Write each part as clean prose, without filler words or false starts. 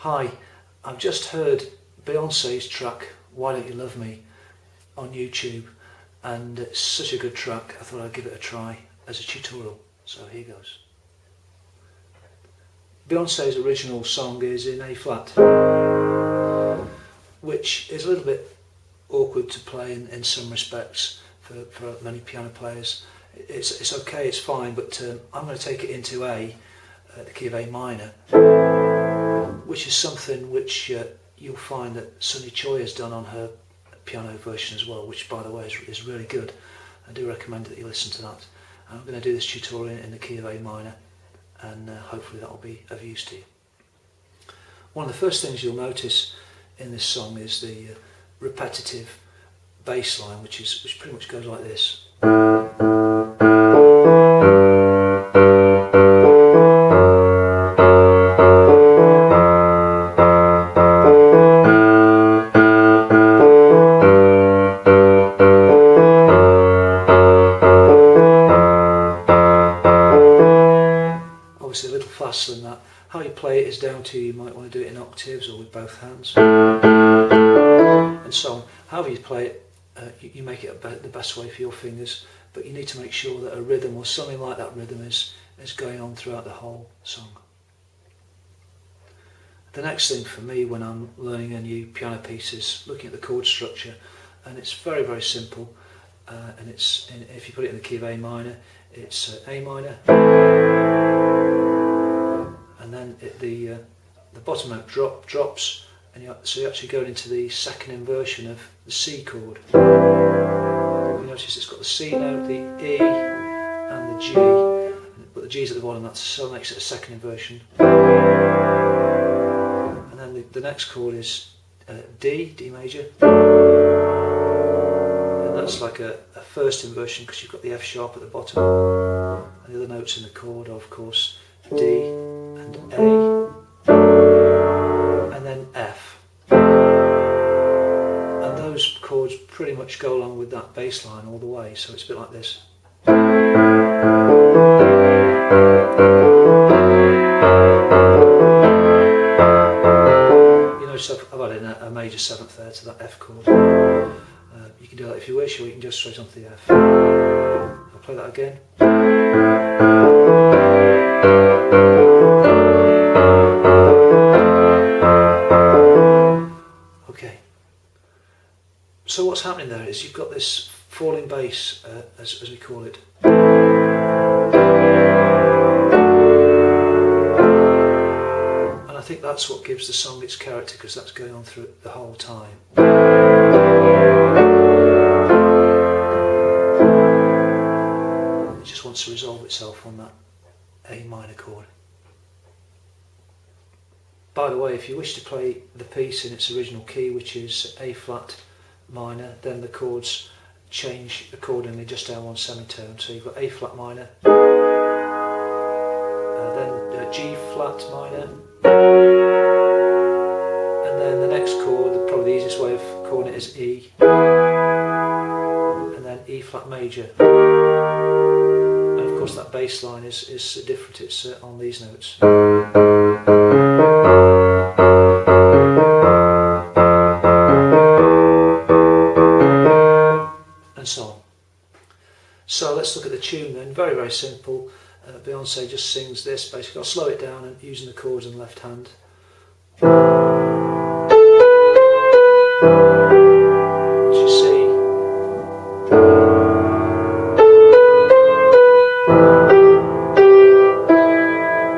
Hi, I've just heard Beyoncé's track Why Don't You Love Me on YouTube, and it's such a good track I thought I'd give it a try as a tutorial, so here goes. Beyoncé's original song is in A flat, which is a little bit awkward to play in some respects for many piano players. It's okay, it's fine, but I'm going to take it into A, the key of A minor, which is something which you'll find that Sunny Choi has done on her piano version as well, which by the way is really good. I do recommend that you listen to that. I'm going to do this tutorial in the key of A minor, and hopefully that will be of use to you. One of the first things you'll notice in this song is the repetitive bass line, which pretty much goes like this. Obviously a little faster than that. How you play it is down to you. You might want to do it in octaves or with both hands, and so on. However you play it, you make it the best way for your fingers, but you need to make sure that a rhythm or something like that rhythm is going on throughout the whole song. The next thing for me when I'm learning a new piano piece is looking at the chord structure, and it's very, very simple, and if you put it in the key of A minor, it's A minor, and then the bottom note drops, and so you're actually going into the second inversion of the C chord. You notice it's got the C note, the E and the G, but the G's at the bottom, that so makes it a second inversion. And then the next chord is D major, and that's like a first inversion because you've got the F sharp at the bottom, and the other notes in the chord are of course D and A, and then F. And those chords pretty much go along with that bass line all the way, so it's a bit like this. You notice I've added a major seventh there to that F chord. You can do that if you wish, or you can go straight onto the F. I'll play that again. Okay. So what's happening there is you've got this falling bass, as we call it. And I think that's what gives the song its character, because that's going on through it the whole time. It just wants to resolve itself on that A minor chord. By the way, if you wish to play the piece in its original key, which is A flat minor, then the chords change accordingly, just down one semitone. So you've got A flat minor, then G flat minor, and then the next chord, probably the easiest way of calling it is E, and then E flat major. And of course that bass line is different, it's on these notes. So on. So let's look at the tune then. Very, very simple. Beyoncé just sings this basically. I'll slow it down and using the chords in the left hand. As you see,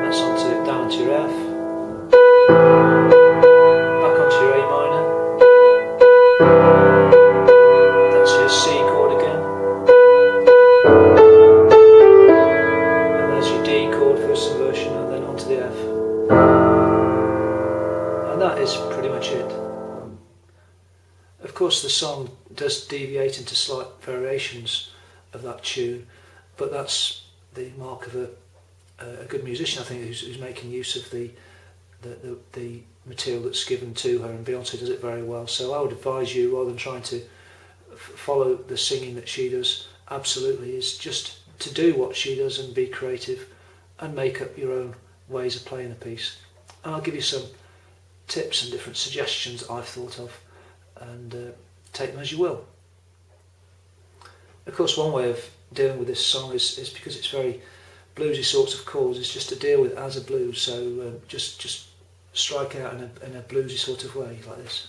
that's down onto your F, back onto your A minor. That's your C chord again, and there's your D chord, first inversion, and then onto the F. And that is pretty much it. Of course the song does deviate into slight variations of that tune, but that's the mark of a good musician, I think, who's making use of the material that's given to her, and Beyoncé does it very well. So I would advise you, rather than trying to follow the singing that she does, absolutely, is just to do what she does and be creative and make up your own ways of playing the piece. And I'll give you some tips and different suggestions I've thought of, and take them as you will. Of course, one way of dealing with this song is because it's very bluesy sorts of chords, is just to deal with it as a blues. So just strike out in a bluesy sort of way, like this.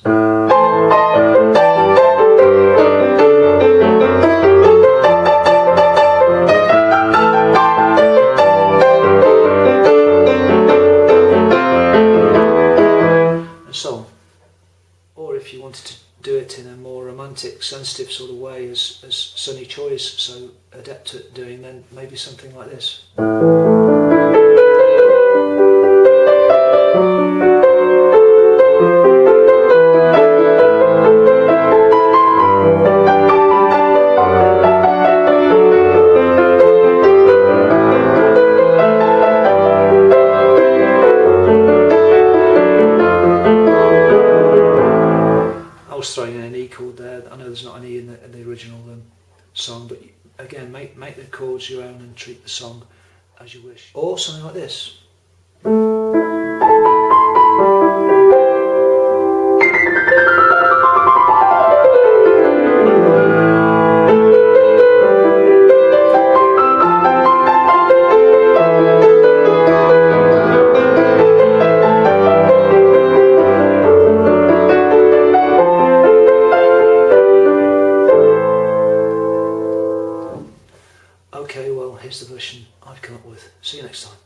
And so on. Or if you wanted to do it in a more romantic, sensitive sort of way, as Sonny Choi's so adept at doing, then maybe something like this. I was throwing in an E chord there. I know there's not an E in the original song, but again, make the chords your own and treat the song as you wish. Or something like this. Okay, well, here's the version I've come up with. See you next time.